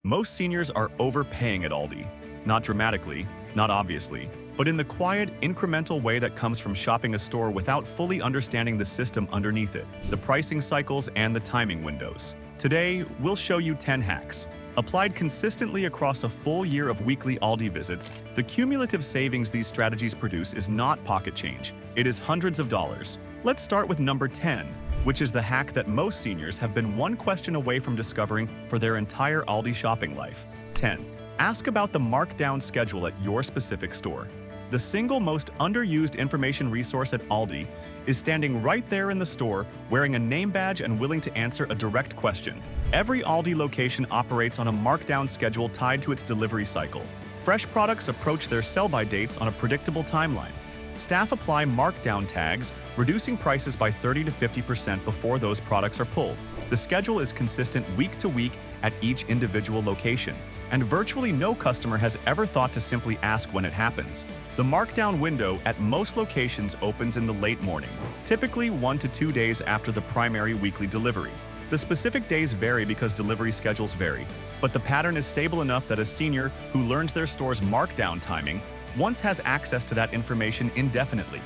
Most seniors are overpaying at Aldi. Not dramatically, not obviously, but in the quiet, incremental way that comes from shopping a store without fully understanding the system underneath it, the pricing cycles, and the timing windows. Today, we'll show you 10 hacks. Applied consistently across a full year of weekly Aldi visits, the cumulative savings these strategies produce is not pocket change. It is hundreds of dollars. Let's start with number 10, which is the hack that most seniors have been one question away from discovering for their entire Aldi shopping life. 10. Ask about the markdown schedule at your specific store. The single most underused information resource at Aldi is standing right there in the store, wearing a name badge and willing to answer a direct question. Every Aldi location operates on a markdown schedule tied to its delivery cycle. Fresh products approach their sell-by dates on a predictable timeline. Staff apply markdown tags, reducing prices by 30 to 50% before those products are pulled. The schedule is consistent week to week at each individual location, and virtually no customer has ever thought to simply ask when it happens. The markdown window at most locations opens in the late morning, typically 1 to 2 days after the primary weekly delivery. The specific days vary because delivery schedules vary, but the pattern is stable enough that a senior who learns their store's markdown timing once has access to that information indefinitely.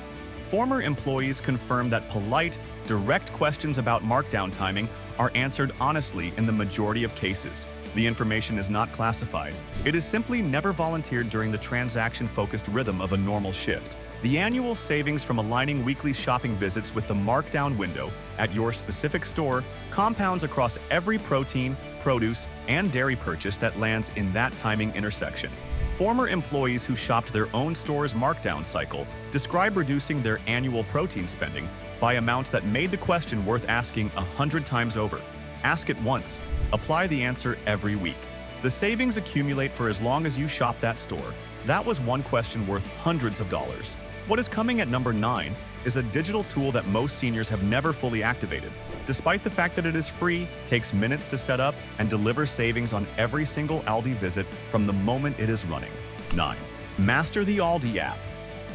Former employees confirm that polite, direct questions about markdown timing are answered honestly in the majority of cases. The information is not classified. It is simply never volunteered during the transaction-focused rhythm of a normal shift. The annual savings from aligning weekly shopping visits with the markdown window at your specific store compounds across every protein, produce, and dairy purchase that lands in that timing intersection. Former employees who shopped their own store's markdown cycle describe reducing their annual protein spending by amounts that made the question worth asking 100 times over. Ask it once. Apply the answer every week. The savings accumulate for as long as you shop that store. That was one question worth hundreds of dollars. What is coming at number 9 is a digital tool that most seniors have never fully activated. Despite the fact that it is free, takes minutes to set up, and delivers savings on every single Aldi visit from the moment it is running. 9. Master the Aldi app.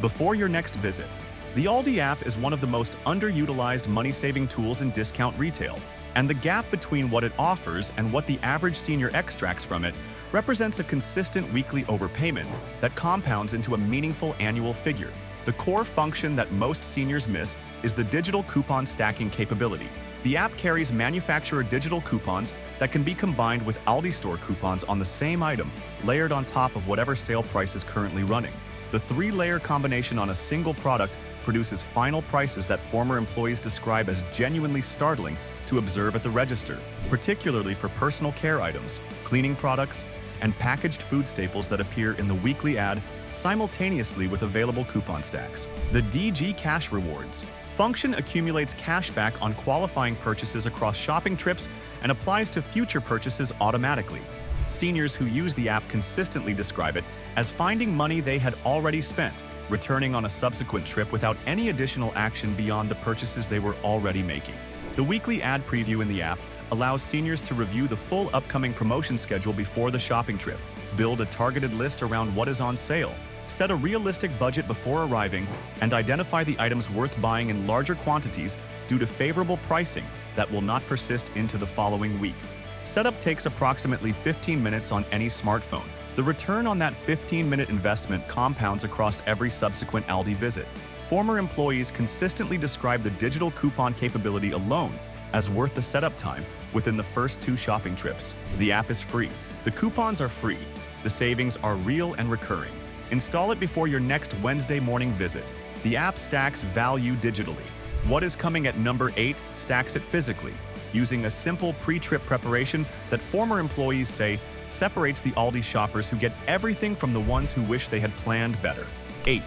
Before your next visit. The Aldi app is one of the most underutilized money-saving tools in discount retail, and the gap between what it offers and what the average senior extracts from it represents a consistent weekly overpayment that compounds into a meaningful annual figure. The core function that most seniors miss is the digital coupon stacking capability. The app carries manufacturer digital coupons that can be combined with Aldi store coupons on the same item, layered on top of whatever sale price is currently running. The 3-layer combination on a single product produces final prices that former employees describe as genuinely startling to observe at the register, particularly for personal care items, cleaning products, and packaged food staples that appear in the weekly ad simultaneously with available coupon stacks. The DG Cash Rewards function accumulates cash back on qualifying purchases across shopping trips and applies to future purchases automatically. Seniors who use the app consistently describe it as finding money they had already spent, returning on a subsequent trip without any additional action beyond the purchases they were already making. The weekly ad preview in the app allows seniors to review the full upcoming promotion schedule before the shopping trip, build a targeted list around what is on sale, set a realistic budget before arriving, and identify the items worth buying in larger quantities due to favorable pricing that will not persist into the following week. Setup takes approximately 15 minutes on any smartphone. The return on that 15-minute investment compounds across every subsequent Aldi visit. Former employees consistently describe the digital coupon capability alone as worth the setup time within the first 2 shopping trips. The app is free. The coupons are free. The savings are real and recurring. Install it before your next Wednesday morning visit. The app stacks value digitally. What is coming at number 8 stacks it physically, using a simple pre-trip preparation that former employees say separates the Aldi shoppers who get everything from the ones who wish they had planned better. 8.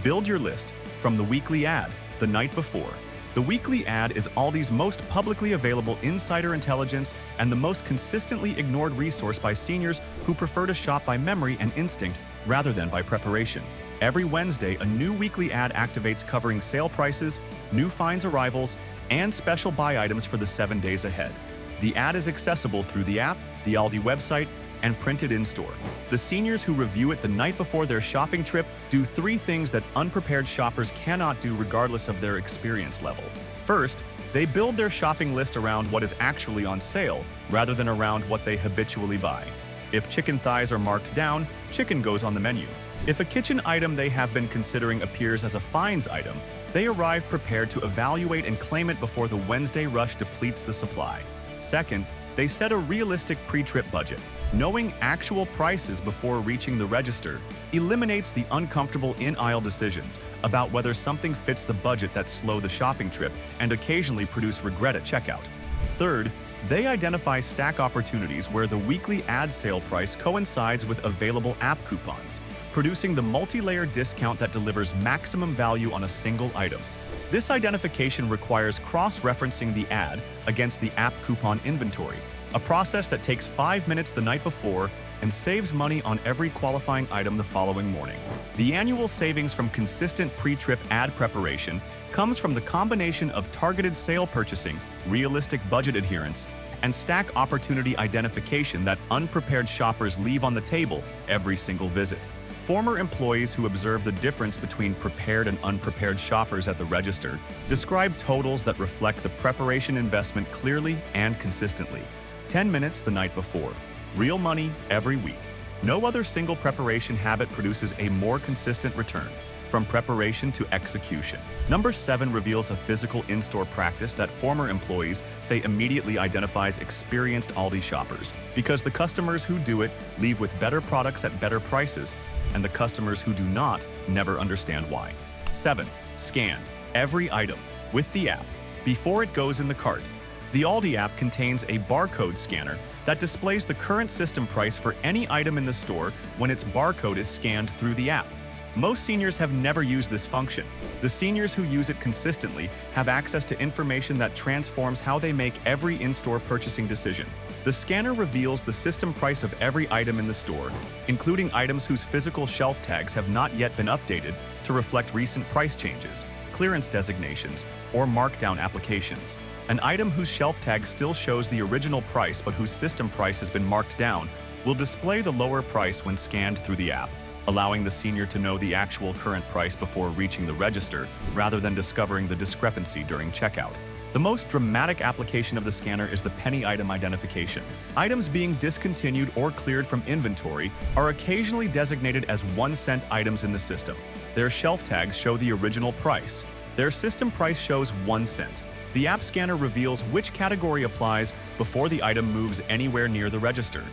Build your list from the weekly ad the night before. The weekly ad is Aldi's most publicly available insider intelligence and the most consistently ignored resource by seniors who prefer to shop by memory and instinct rather than by preparation. Every Wednesday, a new weekly ad activates covering sale prices, new finds arrivals, and special buy items for the 7 days ahead. The ad is accessible through the app, the Aldi website, and printed in-store. The seniors who review it the night before their shopping trip do 3 things that unprepared shoppers cannot do regardless of their experience level. First, they build their shopping list around what is actually on sale rather than around what they habitually buy. If chicken thighs are marked down, chicken goes on the menu. If a kitchen item they have been considering appears as a finds item, they arrive prepared to evaluate and claim it before the Wednesday rush depletes the supply. Second, they set a realistic pre-trip budget. Knowing actual prices before reaching the register eliminates the uncomfortable in-aisle decisions about whether something fits the budget that slow the shopping trip and occasionally produce regret at checkout. Third, they identify stack opportunities where the weekly ad sale price coincides with available app coupons, producing the multi-layer discount that delivers maximum value on a single item. This identification requires cross-referencing the ad against the app coupon inventory, a process that takes 5 minutes the night before and saves money on every qualifying item the following morning. The annual savings from consistent pre-trip ad preparation comes from the combination of targeted sale purchasing, realistic budget adherence, and stack opportunity identification that unprepared shoppers leave on the table every single visit. Former employees who observe the difference between prepared and unprepared shoppers at the register describe totals that reflect the preparation investment clearly and consistently. 10 minutes the night before. Real money every week. No other single preparation habit produces a more consistent return, from preparation to execution. Number 7 reveals a physical in-store practice that former employees say immediately identifies experienced Aldi shoppers, because the customers who do it leave with better products at better prices, and the customers who do not never understand why. 7. Scan every item with the app before it goes in the cart. The Aldi app contains a barcode scanner that displays the current system price for any item in the store when its barcode is scanned through the app. Most seniors have never used this function. The seniors who use it consistently have access to information that transforms how they make every in-store purchasing decision. The scanner reveals the system price of every item in the store, including items whose physical shelf tags have not yet been updated to reflect recent price changes, clearance designations, or markdown applications. An item whose shelf tag still shows the original price but whose system price has been marked down will display the lower price when scanned through the app, allowing the senior to know the actual current price before reaching the register rather than discovering the discrepancy during checkout. The most dramatic application of the scanner is the penny item identification. Items being discontinued or cleared from inventory are occasionally designated as 1-cent items in the system. Their shelf tags show the original price. Their system price shows 1 cent. The app scanner reveals which category applies before the item moves anywhere near the register.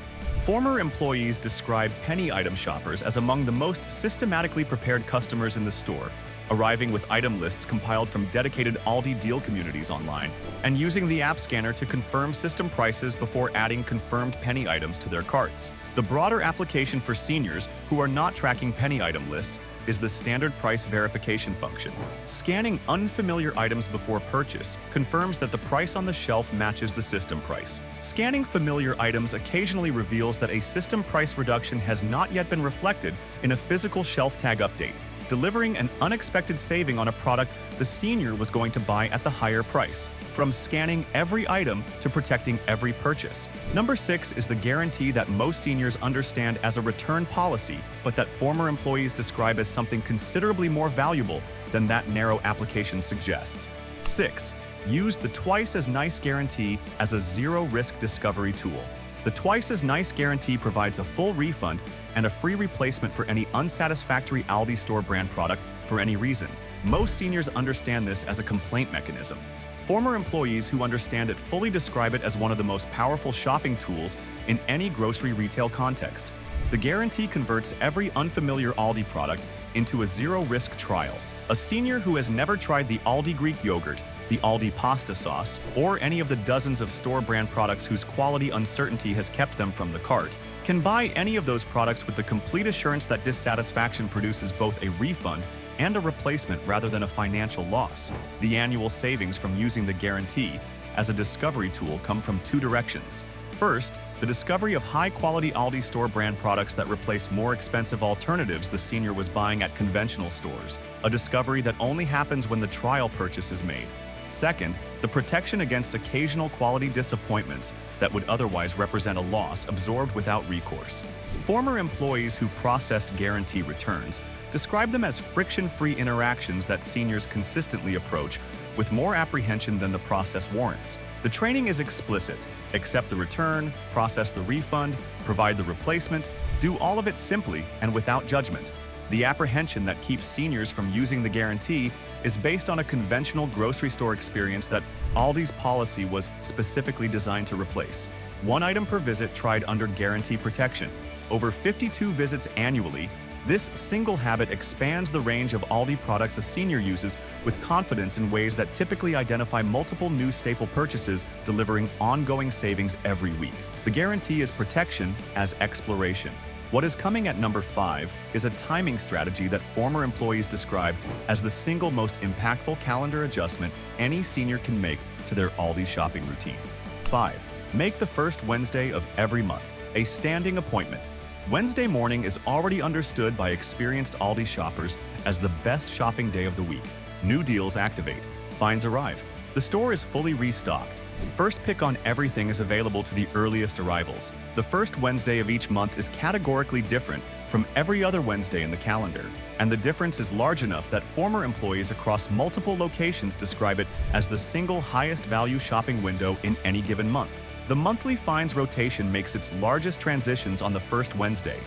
Former employees describe penny item shoppers as among the most systematically prepared customers in the store, arriving with item lists compiled from dedicated Aldi deal communities online, and using the app scanner to confirm system prices before adding confirmed penny items to their carts. The broader application for seniors who are not tracking penny item lists is the standard price verification function. Scanning unfamiliar items before purchase confirms that the price on the shelf matches the system price. Scanning familiar items occasionally reveals that a system price reduction has not yet been reflected in a physical shelf tag update, delivering an unexpected saving on a product the senior was going to buy at the higher price. From scanning every item to protecting every purchase. Number 6 is the guarantee that most seniors understand as a return policy, but that former employees describe as something considerably more valuable than that narrow application suggests. 6. Use the twice as nice guarantee as a zero-risk discovery tool. The twice as nice guarantee provides a full refund and a free replacement for any unsatisfactory Aldi store brand product for any reason. Most seniors understand this as a complaint mechanism. Former employees who understand it fully describe it as one of the most powerful shopping tools in any grocery retail context. The guarantee converts every unfamiliar Aldi product into a zero-risk trial. A senior who has never tried the Aldi Greek yogurt, the Aldi pasta sauce, or any of the dozens of store brand products whose quality uncertainty has kept them from the cart, can buy any of those products with the complete assurance that dissatisfaction produces both a refund and a replacement rather than a financial loss. The annual savings from using the guarantee as a discovery tool come from 2 directions. First, the discovery of high-quality Aldi store brand products that replace more expensive alternatives the senior was buying at conventional stores, a discovery that only happens when the trial purchase is made. Second, the protection against occasional quality disappointments that would otherwise represent a loss absorbed without recourse. Former employees who processed guarantee returns describe them as friction-free interactions that seniors consistently approach with more apprehension than the process warrants. The training is explicit. Accept the return, process the refund, provide the replacement, do all of it simply and without judgment. The apprehension that keeps seniors from using the guarantee is based on a conventional grocery store experience that Aldi's policy was specifically designed to replace. One item per visit tried under guarantee protection. Over 52 visits annually, this single habit expands the range of Aldi products a senior uses with confidence in ways that typically identify multiple new staple purchases, delivering ongoing savings every week. The guarantee is protection as exploration. What is coming at number 5 is a timing strategy that former employees describe as the single most impactful calendar adjustment any senior can make to their Aldi shopping routine. 5. Make the first Wednesday of every month a standing appointment. Wednesday morning is already understood by experienced Aldi shoppers as the best shopping day of the week. New deals activate. Finds arrive. The store is fully restocked. First pick on everything is available to the earliest arrivals. The first Wednesday of each month is categorically different from every other Wednesday in the calendar, and the difference is large enough that former employees across multiple locations describe it as the single highest value shopping window in any given month. The monthly finds rotation makes its largest transitions on the first Wednesday.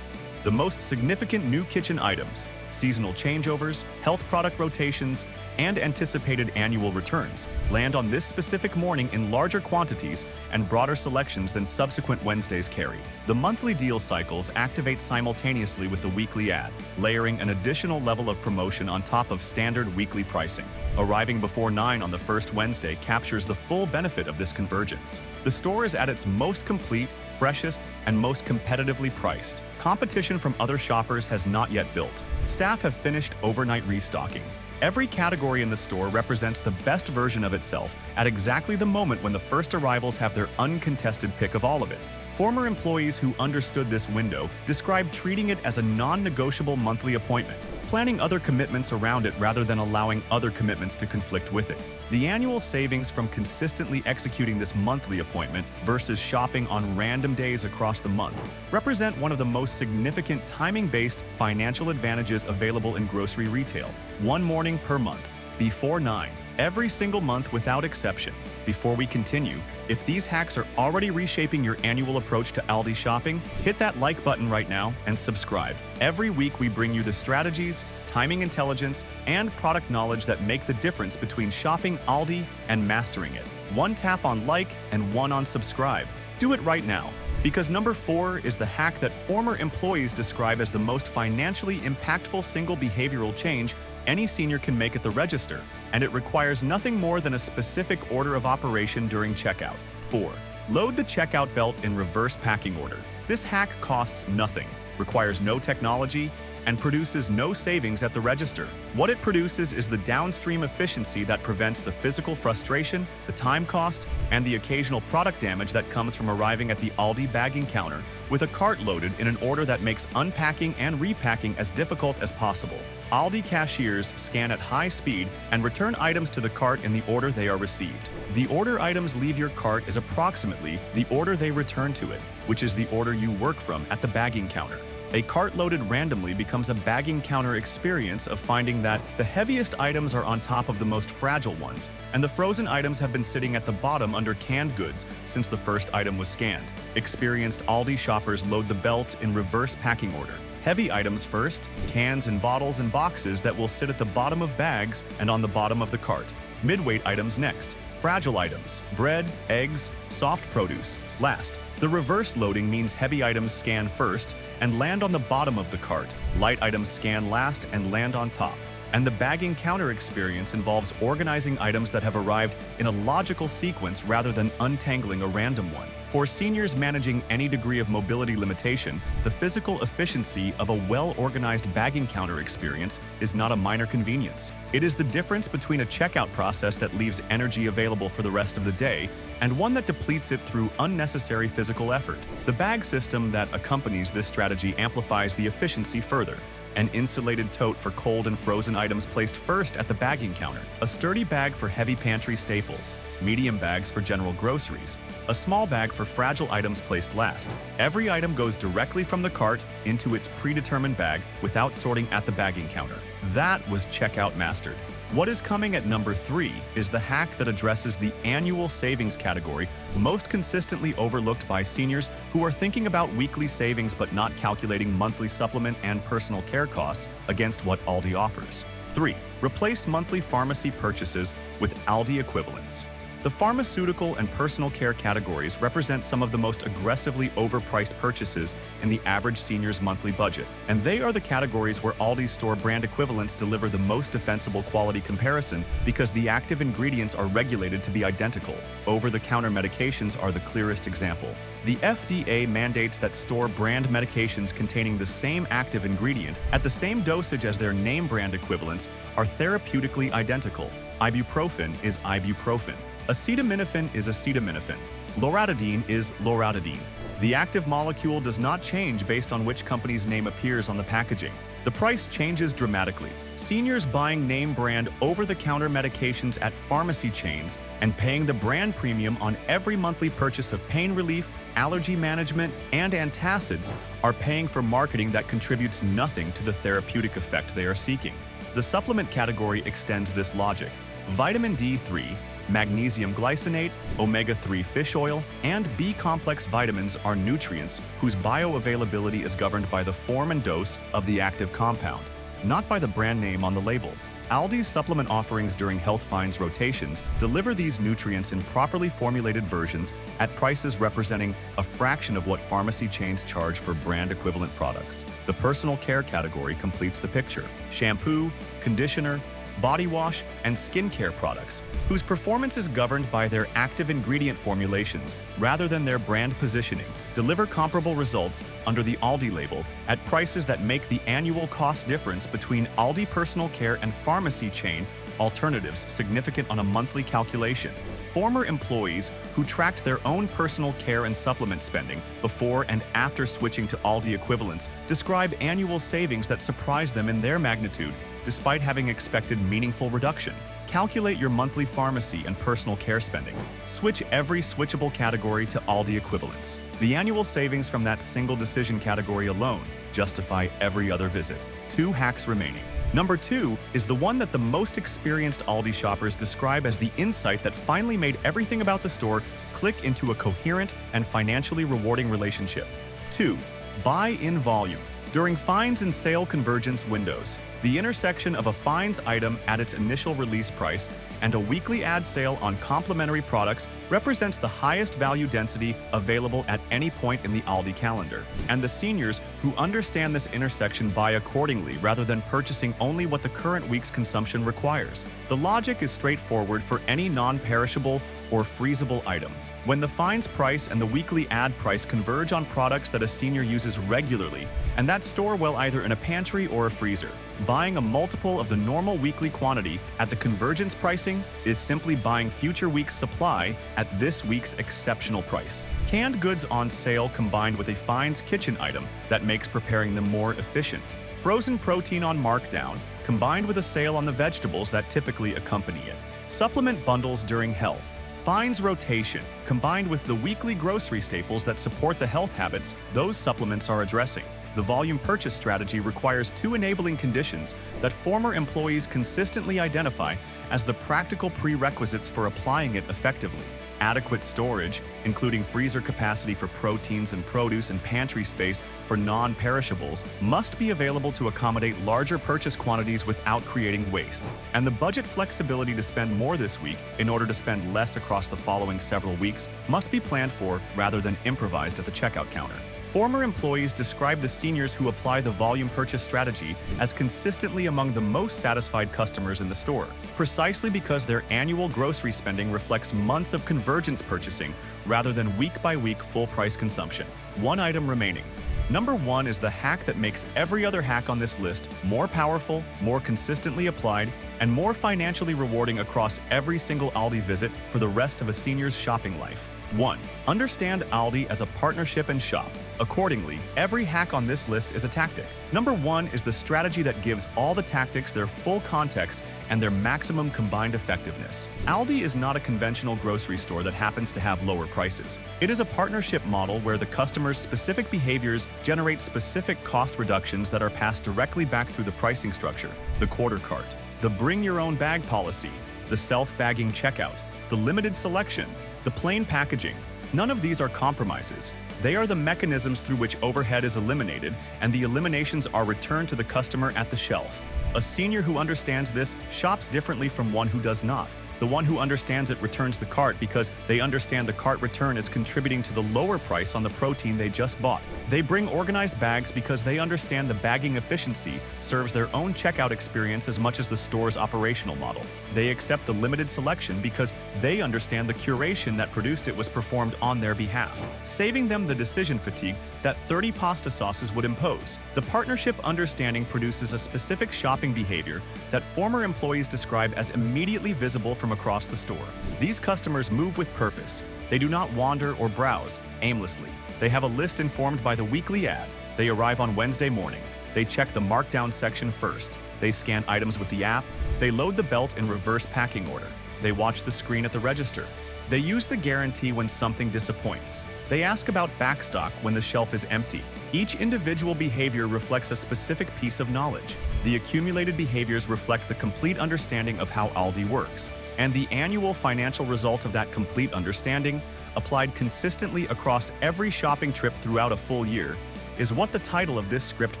The most significant new kitchen items, seasonal changeovers, health product rotations, and anticipated annual returns land on this specific morning in larger quantities and broader selections than subsequent Wednesdays carry. The monthly deal cycles activate simultaneously with the weekly ad, layering an additional level of promotion on top of standard weekly pricing. Arriving before 9 on the first Wednesday captures the full benefit of this convergence. The store is at its most complete, freshest, and most competitively priced. Competition from other shoppers has not yet built. Staff have finished overnight restocking. Every category in the store represents the best version of itself at exactly the moment when the first arrivals have their uncontested pick of all of it. Former employees who understood this window described treating it as a non-negotiable monthly appointment, planning other commitments around it rather than allowing other commitments to conflict with it. The annual savings from consistently executing this monthly appointment versus shopping on random days across the month represent one of the most significant timing-based financial advantages available in grocery retail. One morning per month, before 9, every single month without exception. Before we continue, if these hacks are already reshaping your annual approach to Aldi shopping, hit that like button right now and subscribe. Every week we bring you the strategies, timing intelligence, and product knowledge that make the difference between shopping Aldi and mastering it. One tap on like and one on subscribe. Do it right now. Because number 4 is the hack that former employees describe as the most financially impactful single behavioral change any senior can make at the register, and it requires nothing more than a specific order of operation during checkout. 4. Load the checkout belt in reverse packing order. This hack costs nothing, requires no technology, and produces no savings at the register. What it produces is the downstream efficiency that prevents the physical frustration, the time cost, and the occasional product damage that comes from arriving at the Aldi bagging counter with a cart loaded in an order that makes unpacking and repacking as difficult as possible. Aldi cashiers scan at high speed and return items to the cart in the order they are received. The order items leave your cart is approximately the order they return to it, which is the order you work from at the bagging counter. A cart loaded randomly becomes a bagging counter experience of finding that the heaviest items are on top of the most fragile ones, and the frozen items have been sitting at the bottom under canned goods since the first item was scanned. Experienced Aldi shoppers load the belt in reverse packing order. Heavy items first, cans and bottles and boxes that will sit at the bottom of bags and on the bottom of the cart. Midweight items next. Fragile items, bread, eggs, soft produce, last. The reverse loading means heavy items scan first and land on the bottom of the cart. Light items scan last and land on top. And the bagging counter experience involves organizing items that have arrived in a logical sequence rather than untangling a random one. For seniors managing any degree of mobility limitation, the physical efficiency of a well-organized bagging counter experience is not a minor convenience. It is the difference between a checkout process that leaves energy available for the rest of the day and one that depletes it through unnecessary physical effort. The bag system that accompanies this strategy amplifies the efficiency further. An insulated tote for cold and frozen items placed first at the bagging counter, a sturdy bag for heavy pantry staples, medium bags for general groceries, a small bag for fragile items placed last. Every item goes directly from the cart into its predetermined bag without sorting at the bagging counter. That was checkout mastered. What is coming at number 3 is the hack that addresses the annual savings category most consistently overlooked by seniors who are thinking about weekly savings but not calculating monthly supplement and personal care costs against what Aldi offers. 3. Replace monthly pharmacy purchases with Aldi equivalents. The pharmaceutical and personal care categories represent some of the most aggressively overpriced purchases in the average senior's monthly budget, and they are the categories where Aldi's store brand equivalents deliver the most defensible quality comparison because the active ingredients are regulated to be identical. Over-the-counter medications are the clearest example. The FDA mandates that store brand medications containing the same active ingredient at the same dosage as their name brand equivalents are therapeutically identical. Ibuprofen is ibuprofen. Acetaminophen is acetaminophen. Loratadine is loratadine. The active molecule does not change based on which company's name appears on the packaging. The price changes dramatically. Seniors buying name brand over-the-counter medications at pharmacy chains and paying the brand premium on every monthly purchase of pain relief, allergy management, and antacids are paying for marketing that contributes nothing to the therapeutic effect they are seeking. The supplement category extends this logic. Vitamin D3, magnesium glycinate, omega-3 fish oil, and B-complex vitamins are nutrients whose bioavailability is governed by the form and dose of the active compound, not by the brand name on the label. Aldi's supplement offerings during Health Finds rotations deliver these nutrients in properly formulated versions at prices representing a fraction of what pharmacy chains charge for brand-equivalent products. The personal care category completes the picture. Shampoo, conditioner, body wash, and skincare products, whose performance is governed by their active ingredient formulations rather than their brand positioning, deliver comparable results under the Aldi label at prices that make the annual cost difference between Aldi personal care and pharmacy chain alternatives significant on a monthly calculation. Former employees who tracked their own personal care and supplement spending before and after switching to Aldi equivalents describe annual savings that surprise them in their magnitude, despite having expected meaningful reduction. Calculate your monthly pharmacy and personal care spending. Switch every switchable category to Aldi equivalents. The annual savings from that single decision category alone justify every other visit. 2 hacks remaining. Number 2 is the one that the most experienced Aldi shoppers describe as the insight that finally made everything about the store click into a coherent and financially rewarding relationship. 2. Buy in volume. During finds and sale convergence windows, the intersection of a finds item at its initial release price and a weekly ad sale on complementary products represents the highest value density available at any point in the Aldi calendar. And the seniors who understand this intersection buy accordingly rather than purchasing only what the current week's consumption requires. The logic is straightforward for any non-perishable or freezable item. When the finds price and the weekly ad price converge on products that a senior uses regularly, and that store well either in a pantry or a freezer, buying a multiple of the normal weekly quantity at the convergence pricing is simply buying future week's supply at this week's exceptional price. Canned goods on sale combined with a finds kitchen item that makes preparing them more efficient. Frozen protein on markdown combined with a sale on the vegetables that typically accompany it. Supplement bundles during health. Finds rotation, combined with the weekly grocery staples that support the health habits those supplements are addressing. The volume purchase strategy requires 2 enabling conditions that former employees consistently identify as the practical prerequisites for applying it effectively. Adequate storage, including freezer capacity for proteins and produce and pantry space for non-perishables, must be available to accommodate larger purchase quantities without creating waste. And the budget flexibility to spend more this week in order to spend less across the following several weeks must be planned for rather than improvised at the checkout counter. Former employees describe the seniors who apply the volume purchase strategy as consistently among the most satisfied customers in the store, precisely because their annual grocery spending reflects months of convergence purchasing rather than week-by-week full-price consumption. 1 item remaining. Number 1 is the hack that makes every other hack on this list more powerful, more consistently applied, and more financially rewarding across every single Aldi visit for the rest of a senior's shopping life. 1. Understand Aldi as a partnership and shop. Accordingly, every hack on this list is a tactic. Number 1 is the strategy that gives all the tactics their full context and their maximum combined effectiveness. Aldi is not a conventional grocery store that happens to have lower prices. It is a partnership model where the customer's specific behaviors generate specific cost reductions that are passed directly back through the pricing structure, the quarter cart. The bring your own bag policy, the self-bagging checkout, the limited selection, the plain packaging. None of these are compromises. They are the mechanisms through which overhead is eliminated, and the eliminations are returned to the customer at the shelf. A senior who understands this shops differently from one who does not. The one who understands it returns the cart because they understand the cart return is contributing to the lower price on the protein they just bought. They bring organized bags because they understand the bagging efficiency serves their own checkout experience as much as the store's operational model. They accept the limited selection because they understand the curation that produced it was performed on their behalf, saving them the decision fatigue that 30 pasta sauces would impose. The partnership understanding produces a specific shopping behavior that former employees describe as immediately visible from across the store. These customers move with purpose. They do not wander or browse aimlessly. They have a list informed by the weekly ad. They arrive on Wednesday morning. They check the markdown section first. They scan items with the app. They load the belt in reverse packing order. They watch the screen at the register. They use the guarantee when something disappoints. They ask about backstock when the shelf is empty. Each individual behavior reflects a specific piece of knowledge. The accumulated behaviors reflect the complete understanding of how Aldi works. And the annual financial result of that complete understanding, applied consistently across every shopping trip throughout a full year, is what the title of this script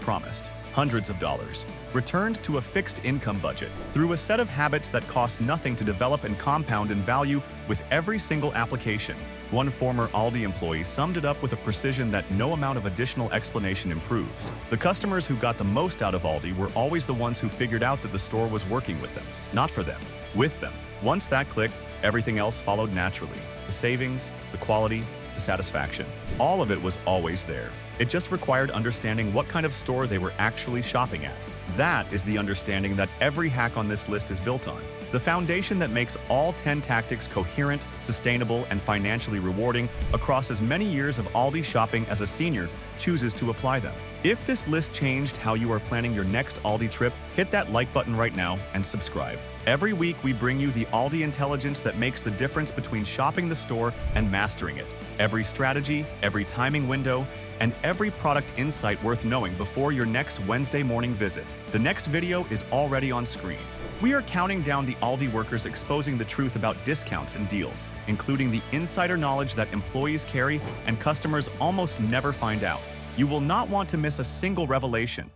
promised. Hundreds of dollars, returned to a fixed income budget through a set of habits that cost nothing to develop and compound in value with every single application. One former Aldi employee summed it up with a precision that no amount of additional explanation improves. The customers who got the most out of Aldi were always the ones who figured out that the store was working with them, not for them, with them. Once that clicked, everything else followed naturally. The savings, the quality, the satisfaction. All of it was always there. It just required understanding what kind of store they were actually shopping at. That is the understanding that every hack on this list is built on. The foundation that makes all 10 tactics coherent, sustainable, and financially rewarding across as many years of Aldi shopping as a senior chooses to apply them. If this list changed how you are planning your next Aldi trip, hit that like button right now and subscribe. Every week, we bring you the Aldi intelligence that makes the difference between shopping the store and mastering it. Every strategy, every timing window, and every product insight worth knowing before your next Wednesday morning visit. The next video is already on screen. We are counting down the Aldi workers exposing the truth about discounts and deals, including the insider knowledge that employees carry and customers almost never find out. You will not want to miss a single revelation.